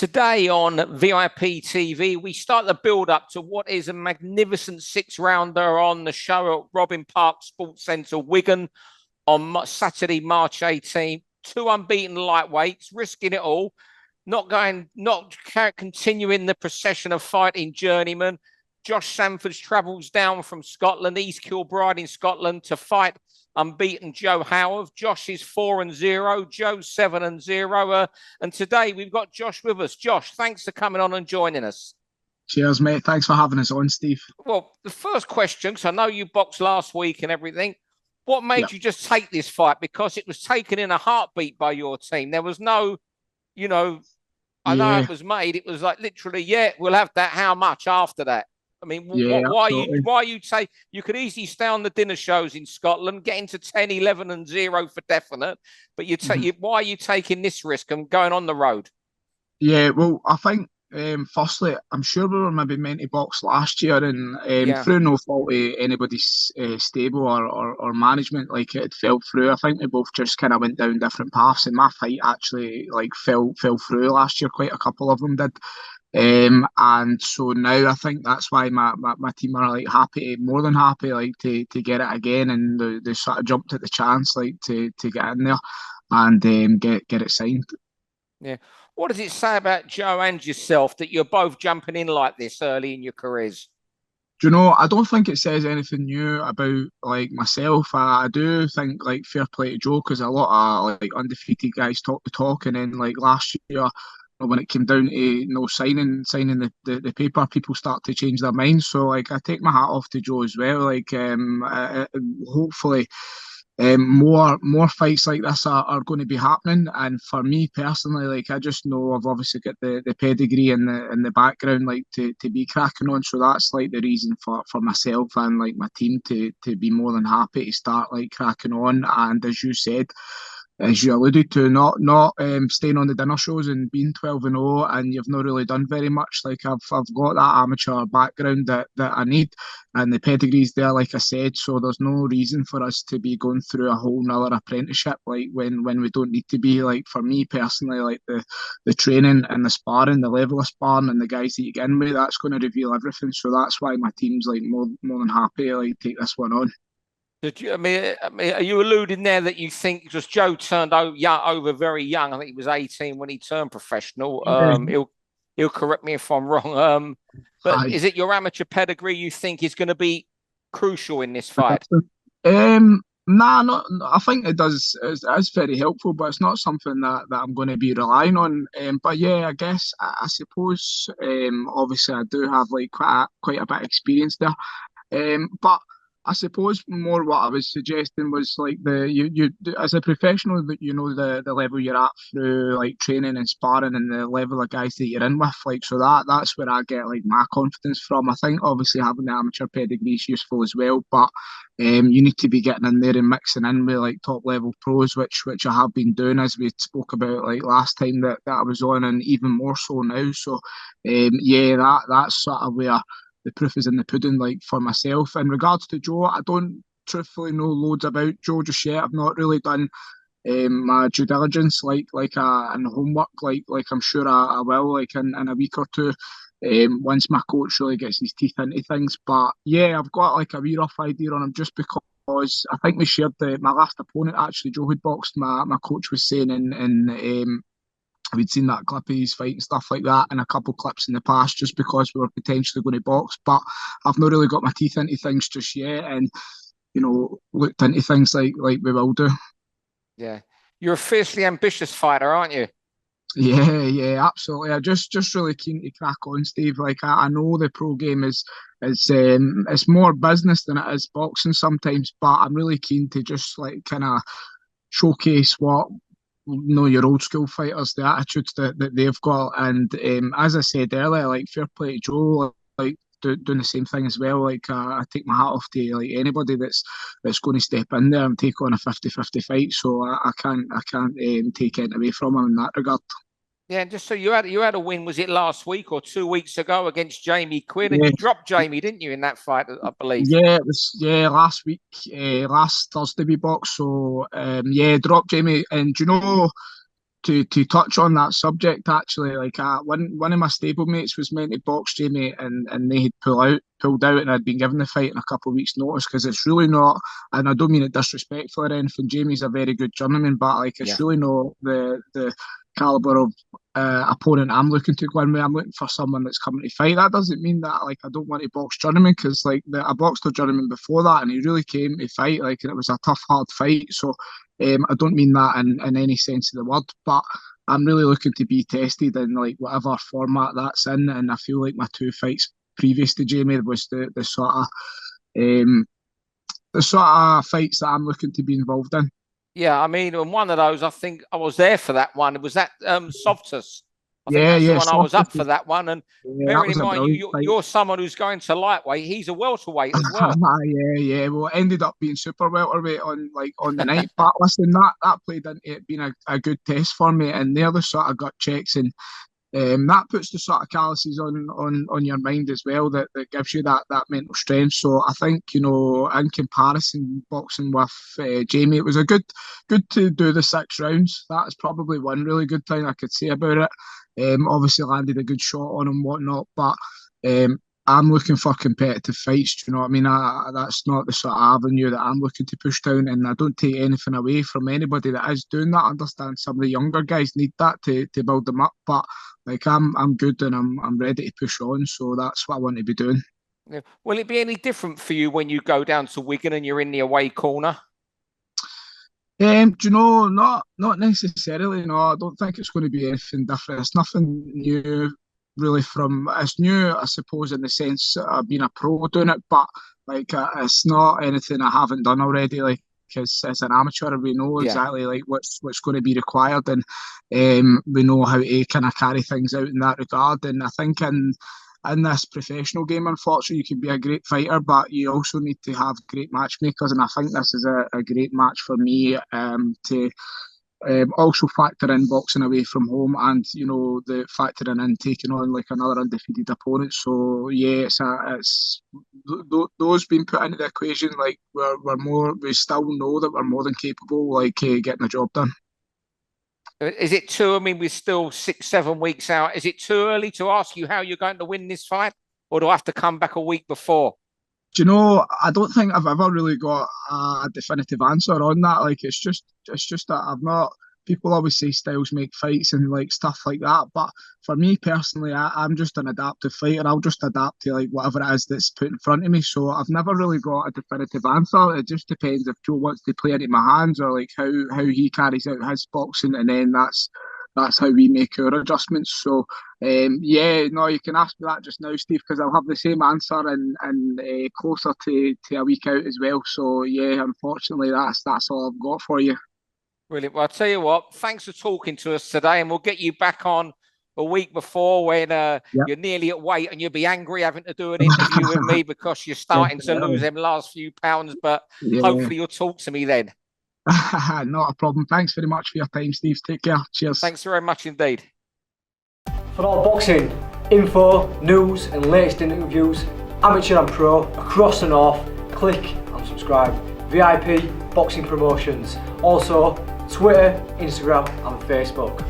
Today on VIP TV, we start the build-up to what is a magnificent six-rounder on the show at Robin Park Sports Centre, Wigan, on Saturday, March 18th. Two unbeaten lightweights, risking it all, not continuing the procession of fighting journeymen. Josh Sandford travels down from Scotland, East Kilbride in Scotland, to fight unbeaten Joe Howarth. Josh is 4-0, Joe 7-0. And today we've got Josh with us. Josh, thanks for coming on and joining us. Cheers, mate. Thanks for having us on, Steve. Well, the first question, because I know you boxed last week and everything, what made you just take this fight? Because it was taken in a heartbeat by your team. There was no, I know it was made. It was like literally, we'll have that. How much after that? I mean, why you take? You could easily stay on the dinner shows in Scotland, get into 10, 11 and 0 for definite. But why are you taking this risk and going on the road? Yeah, well, I think firstly, I'm sure we were maybe meant to box last year, and through no fault of anybody's stable or management, like it fell through. I think we both just kind of went down different paths, and my fight actually fell through last year. Quite a couple of them did. And so now I think that's why my team are more than happy to get it again, and they sort of jumped at the chance to get in there and get it signed. Yeah. What does it say about Joe and yourself that you're both jumping in like this early in your careers? Do you know, I don't think it says anything new about myself. I do think fair play to Joe, because a lot of undefeated guys talk the talk, and then last year, when it came down to signing the paper, people start to change their minds. So I take my hat off to Joe as well. Hopefully more fights like this are going to be happening. And for me personally, I just know I've obviously got the pedigree and the background to be cracking on. So that's the reason for myself and my team to be more than happy to start cracking on. And as you said, as you alluded to, not staying on the dinner shows and being 12-0, and you've not really done very much. I've got that amateur background that I need, and the pedigree's there, like I said. So there's no reason for us to be going through a whole nother apprenticeship when we don't need to be. For me personally, the training and the sparring, the level of sparring, and the guys that you get in with, that's going to reveal everything. So that's why my team's more than happy to take this one on. I mean, are you alluding there that you think because Joe turned over very young? I think he was 18 when he turned professional. He'll correct me if I'm wrong. But is it your amateur pedigree you think is going to be crucial in this fight? Nah, I think it does. It's very helpful, but it's not something that I'm going to be relying on. But yeah, I guess I suppose obviously I do have quite a bit of experience there. But I suppose more what I was suggesting was you as a professional, that the level you're at through training and sparring and the level of guys that you're in with, so that's where I get my confidence from. I think obviously having the amateur pedigree is useful as well, but you need to be getting in there and mixing in with top level pros, which I have been doing, as we spoke about last time that I was on, and even more so now. So that's sort of where the proof is in the pudding, for myself. In regards to Joe, I don't truthfully know loads about Joe just yet. I've not really done my due diligence, and homework, I'm sure I will, in a week or two, once my coach really gets his teeth into things. But yeah, I've got a wee rough idea on him, just because I think we shared my last opponent, actually, Joe had boxed, my coach was saying in we'd seen that clip of his fight and stuff like that, and a couple clips in the past, just because we were potentially going to box. But I've not really got my teeth into things just yet, and looked into things like we will do. Yeah, you're a fiercely ambitious fighter, aren't you? Yeah, absolutely. I just really keen to crack on, Steve. I know the pro game is it's more business than it is boxing sometimes, but I'm really keen to just kind of showcase what your old school fighters, the attitudes that they've got. And as I said earlier, fair play to Joe, doing the same thing as well. I take my hat off to anybody that's going to step in there and take on a 50-50 fight. So I can't take it away from him in that regard. Yeah, just so you had a win, was it last week or 2 weeks ago against Jamie Quinn? And you dropped Jamie, didn't you, in that fight, I believe? Yeah, it was last week, last Thursday we boxed. So dropped Jamie. And to touch on that subject, actually, like one of my stablemates was meant to box Jamie, and they had pulled out, and I'd been given the fight in a couple of weeks' notice, because it's really not, and I don't mean it disrespectful or anything. Jamie's a very good journeyman, but like it's really not the caliber of opponent I'm looking to go in with. I'm looking for someone that's coming to fight. That doesn't mean that like I don't want to box journeyman, because like I boxed a journeyman before that, and he really came to fight, like, and it was a tough, hard fight. So I don't mean that in any sense of the word, but I'm really looking to be tested in like whatever format that's in, and I feel like my two fights previous to Jamie was the sort of fights that I'm looking to be involved in. Yeah, I mean, and one of those, I think I was there for that one. It was that Softus. I think Yeah, that's the yeah, one I was up for that one. And yeah, that bearing was in a mind, brilliant fight. you're someone who's going to lightweight. He's a welterweight as well. Yeah. Well, it ended up being super welterweight on the night. But listen, that played into it being a good test for me, and the other sort of gut checks, and that puts the sort of calluses on your mind as well, that gives you that mental strength. So I think, in comparison, boxing with Jamie, it was a good to do the 6 rounds. That is probably one really good thing I could say about it. Obviously landed a good shot on him, whatnot, but I'm looking for competitive fights. Do you know what I mean? That's not the sort of avenue that I'm looking to push down, and I don't take anything away from anybody that is doing that. I understand some of the younger guys need that to build them up, but like I'm good, and I'm ready to push on. So that's what I want to be doing. Yeah. Will it be any different for you when you go down to Wigan and you're in the away corner? Do you know, not necessarily. No, I don't think it's going to be anything different. It's nothing new, really. It's new, I suppose, in the sense that I've been a pro doing it, but like it's not anything I haven't done already. Like, as an amateur, we know exactly like what's going to be required, and we know how to kind of carry things out in that regard. And I think in this professional game, unfortunately, you can be a great fighter, but you also need to have great matchmakers. And I think this is a great match for me to also factor in boxing away from home, and the factoring in taking on like another undefeated opponent. So yeah, it's those being put into the equation. Like we still know that we're more than capable, like getting the job done. Is it too? I mean, we're still 6-7 weeks out. Is it too early to ask you how you're going to win this fight, or do I have to come back a week before? Do you know, I don't think I've ever really got a definitive answer on that. Like, it's just that I've not. People always say styles make fights and like stuff like that, but for me personally, I'm just an adaptive fighter. I'll just adapt to like whatever it is that's put in front of me. So I've never really got a definitive answer. It just depends if Joe wants to play into my hands, or like how he carries out his boxing, and then that's how we make our adjustments. So yeah, no, you can ask me that just now, Steve, because I'll have the same answer and closer to a week out as well. So yeah, unfortunately, that's all I've got for you. Brilliant. Well, I'll tell you what, thanks for talking to us today, and we'll get you back on a week before when you're nearly at weight, and you'll be angry having to do an interview with me because you're starting to lose them last few pounds, but hopefully you'll talk to me then. Not a problem. Thanks very much for your time, Steve. Take care. Cheers. Thanks very much indeed. For all boxing info, news and latest interviews, amateur and pro, across the north, click and subscribe. VIP Boxing Promotions. Also, Twitter, Instagram and Facebook.